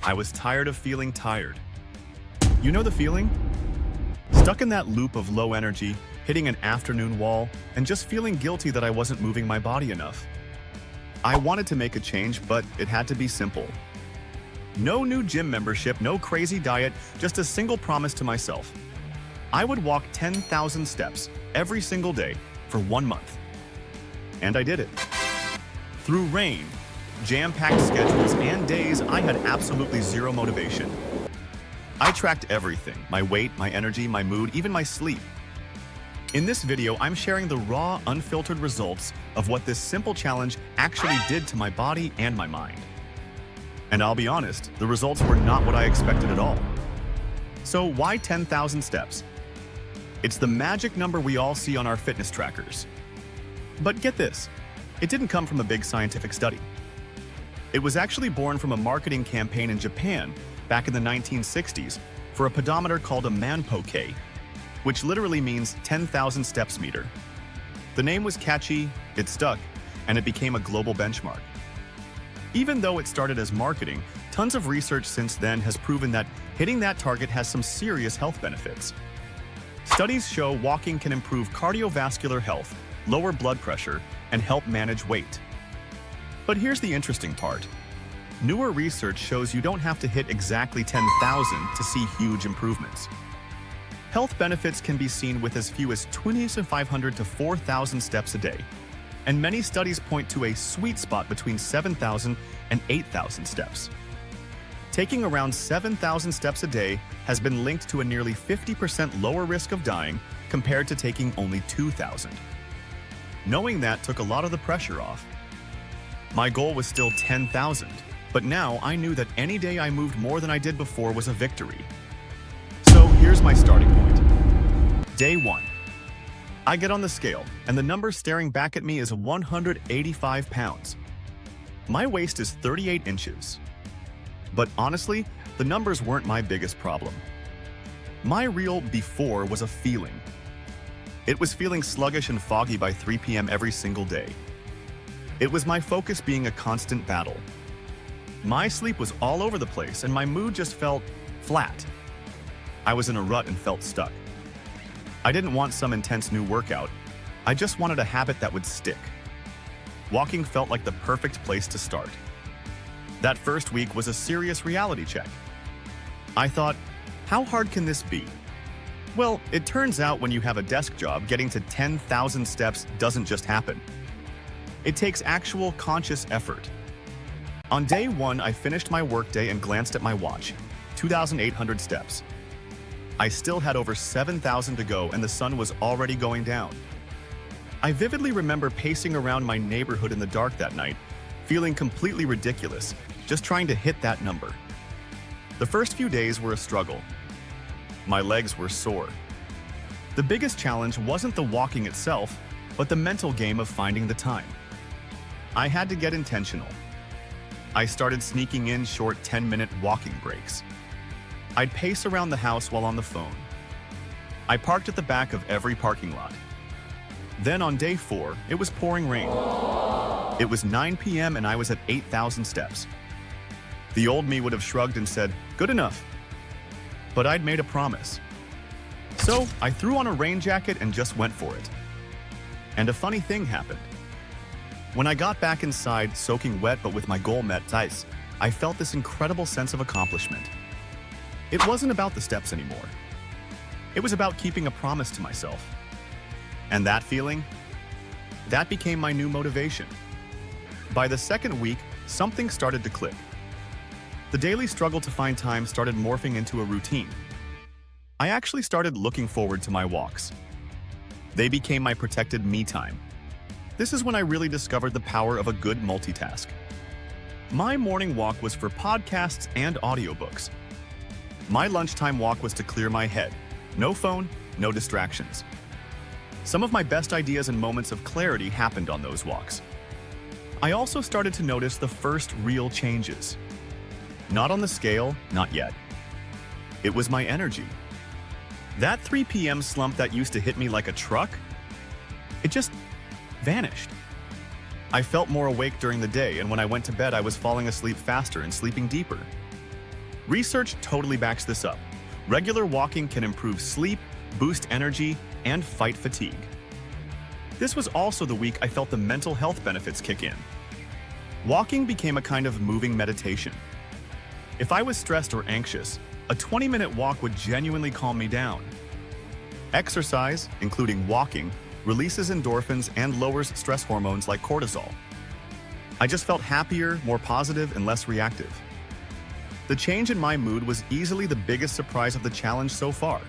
I was tired of feeling tired. You know the feeling? Stuck in that loop of low energy, hitting an afternoon wall, and just feeling guilty that I wasn't moving my body enough. I wanted to make a change, but it had to be simple. No new gym membership, no crazy diet, just a single promise to myself. I would walk 10,000 steps every single day for 1 month. And I did it. Through rain, jam-packed schedules, and days I had absolutely zero motivation. I tracked everything: my weight, my energy, my mood, even my sleep. In this video, I'm sharing the raw, unfiltered results of what this simple challenge actually did to my body and my mind. And I'll be honest, the results were not what I expected at all. So why 10,000 steps? It's the magic number we all see on our fitness trackers. But get this, it didn't come from a big scientific study. It was actually born from a marketing campaign in Japan back in the 1960s for a pedometer called a Manpoke, which literally means 10,000 steps meter. The name was catchy, it stuck, and it became a global benchmark. Even though it started as marketing, tons of research since then has proven that hitting that target has some serious health benefits. Studies show walking can improve cardiovascular health, lower blood pressure, and help manage weight. But here's the interesting part. Newer research shows you don't have to hit exactly 10,000 to see huge improvements. Health benefits can be seen with as few as 2,500 to 4,000 steps a day, and many studies point to a sweet spot between 7,000 and 8,000 steps. Taking around 7,000 steps a day has been linked to a nearly 50% lower risk of dying compared to taking only 2,000. Knowing that took a lot of the pressure off. My goal was still 10,000, but now I knew that any day I moved more than I did before was a victory. So here's my starting point. Day 1. I get on the scale, and the number staring back at me is 185 pounds. My waist is 38 inches. But honestly, the numbers weren't my biggest problem. My real before was a feeling. It was feeling sluggish and foggy by 3 p.m. every single day. It was my focus being a constant battle. My sleep was all over the place, and my mood just felt flat. I was in a rut and felt stuck. I didn't want some intense new workout. I just wanted a habit that would stick. Walking felt like the perfect place to start. That first week was a serious reality check. I thought, how hard can this be? Well, it turns out when you have a desk job, getting to 10,000 steps doesn't just happen. It takes actual conscious effort. On day 1, I finished my workday and glanced at my watch, 2,800 steps. I still had over 7,000 to go, and the sun was already going down. I vividly remember pacing around my neighborhood in the dark that night, feeling completely ridiculous, just trying to hit that number. The first few days were a struggle. My legs were sore. The biggest challenge wasn't the walking itself, but the mental game of finding the time. I had to get intentional. I started sneaking in short 10-minute walking breaks. I'd pace around the house while on the phone. I parked at the back of every parking lot. Then on day 4, it was pouring rain. It was 9 p.m. and I was at 8,000 steps. The old me would have shrugged and said, good enough. But I'd made a promise. So I threw on a rain jacket and just went for it. And a funny thing happened. When I got back inside, soaking wet but with my goal met, I felt this incredible sense of accomplishment. It wasn't about the steps anymore. It was about keeping a promise to myself. And that feeling? That became my new motivation. By the second week, something started to click. The daily struggle to find time started morphing into a routine. I actually started looking forward to my walks. They became my protected me time. This is when I really discovered the power of a good multitask. My morning walk was for podcasts and audiobooks. My lunchtime walk was to clear my head. No phone, no distractions. Some of my best ideas and moments of clarity happened on those walks. I also started to notice the first real changes. Not on the scale, not yet. It was my energy. That 3 p.m. slump that used to hit me like a truck, it just vanished. I felt more awake during the day, and when I went to bed, I was falling asleep faster and sleeping deeper. Research totally backs this up. Regular walking can improve sleep, boost energy, and fight fatigue. This was also the week I felt the mental health benefits kick in. Walking became a kind of moving meditation. If I was stressed or anxious, a 20-minute walk would genuinely calm me down. Exercise, including walking, releases endorphins and lowers stress hormones like cortisol. I just felt happier, more positive, and less reactive. The change in my mood was easily the biggest surprise of the challenge so far.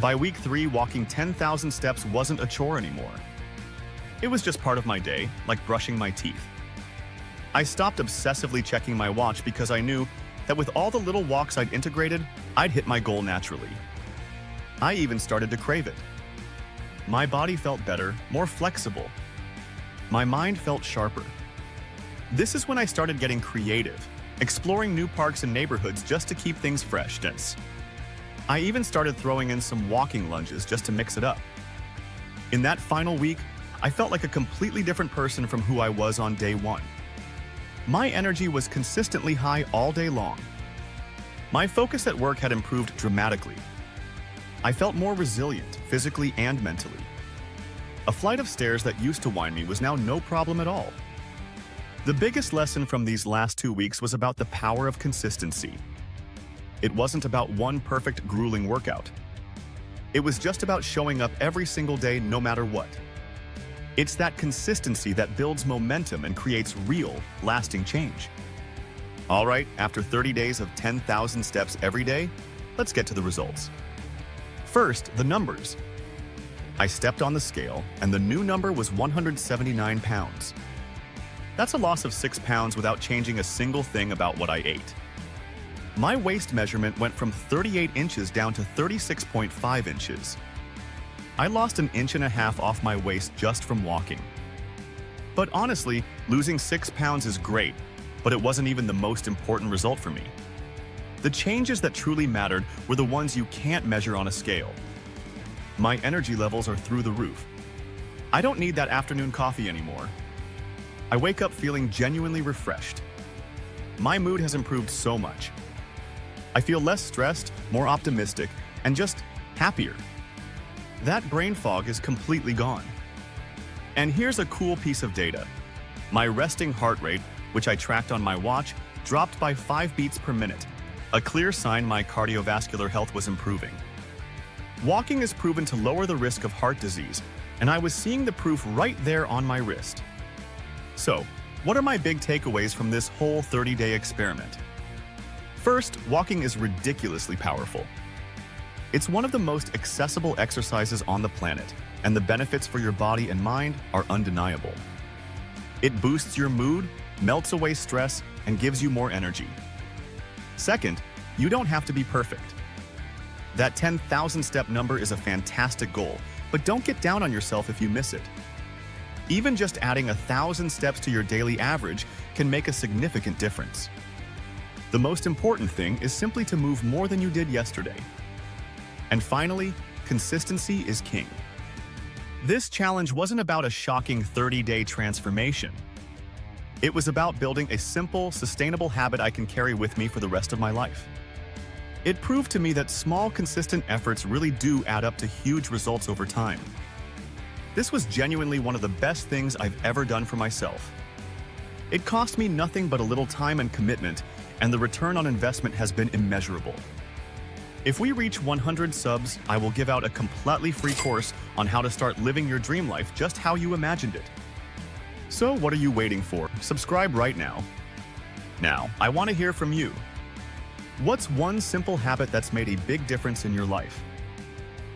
By week 3, walking 10,000 steps wasn't a chore anymore. It was just part of my day, like brushing my teeth. I stopped obsessively checking my watch because I knew that with all the little walks I'd integrated, I'd hit my goal naturally. I even started to crave it. My body felt better, more flexible. My mind felt sharper. This is when I started getting creative, exploring new parks and neighborhoods just to keep things fresh. I even started throwing in some walking lunges just to mix it up. In that final week, I felt like a completely different person from who I was on day 1. My energy was consistently high all day long. My focus at work had improved dramatically. I felt more resilient, physically and mentally. A flight of stairs that used to wind me was now no problem at all. The biggest lesson from these last 2 weeks was about the power of consistency. It wasn't about one perfect, grueling workout. It was just about showing up every single day no matter what. It's that consistency that builds momentum and creates real, lasting change. All right, after 30 days of 10,000 steps every day, let's get to the results. First, the numbers. I stepped on the scale, and the new number was 179 pounds. That's a loss of 6 pounds without changing a single thing about what I ate. My waist measurement went from 38 inches down to 36.5 inches. I lost 1.5 inches off my waist just from walking. But honestly, losing 6 pounds is great, but it wasn't even the most important result for me. The changes that truly mattered were the ones you can't measure on a scale. My energy levels are through the roof. I don't need that afternoon coffee anymore. I wake up feeling genuinely refreshed. My mood has improved so much. I feel less stressed, more optimistic, and just happier. That brain fog is completely gone. And here's a cool piece of data. My resting heart rate, which I tracked on my watch, dropped by 5 beats per minute, a clear sign my cardiovascular health was improving. Walking is proven to lower the risk of heart disease, and I was seeing the proof right there on my wrist. So, what are my big takeaways from this whole 30-day experiment? First, walking is ridiculously powerful. It's one of the most accessible exercises on the planet, and the benefits for your body and mind are undeniable. It boosts your mood, melts away stress, and gives you more energy. Second, you don't have to be perfect. That 10,000 step number is a fantastic goal, but don't get down on yourself if you miss it. Even just adding 1,000 steps to your daily average can make a significant difference. The most important thing is simply to move more than you did yesterday. And finally, consistency is king. This challenge wasn't about a shocking 30-day transformation. It was about building a simple, sustainable habit I can carry with me for the rest of my life. It proved to me that small, consistent efforts really do add up to huge results over time. This was genuinely one of the best things I've ever done for myself. It cost me nothing but a little time and commitment, and the return on investment has been immeasurable. If we reach 100 subs, I will give out a completely free course on how to start living your dream life just how you imagined it. So what are you waiting for? Subscribe right now. Now, I want to hear from you. What's one simple habit that's made a big difference in your life?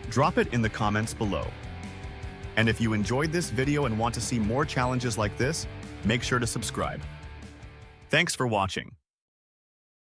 Drop it in the comments below. And if you enjoyed this video and want to see more challenges like this, make sure to subscribe. Thanks for watching.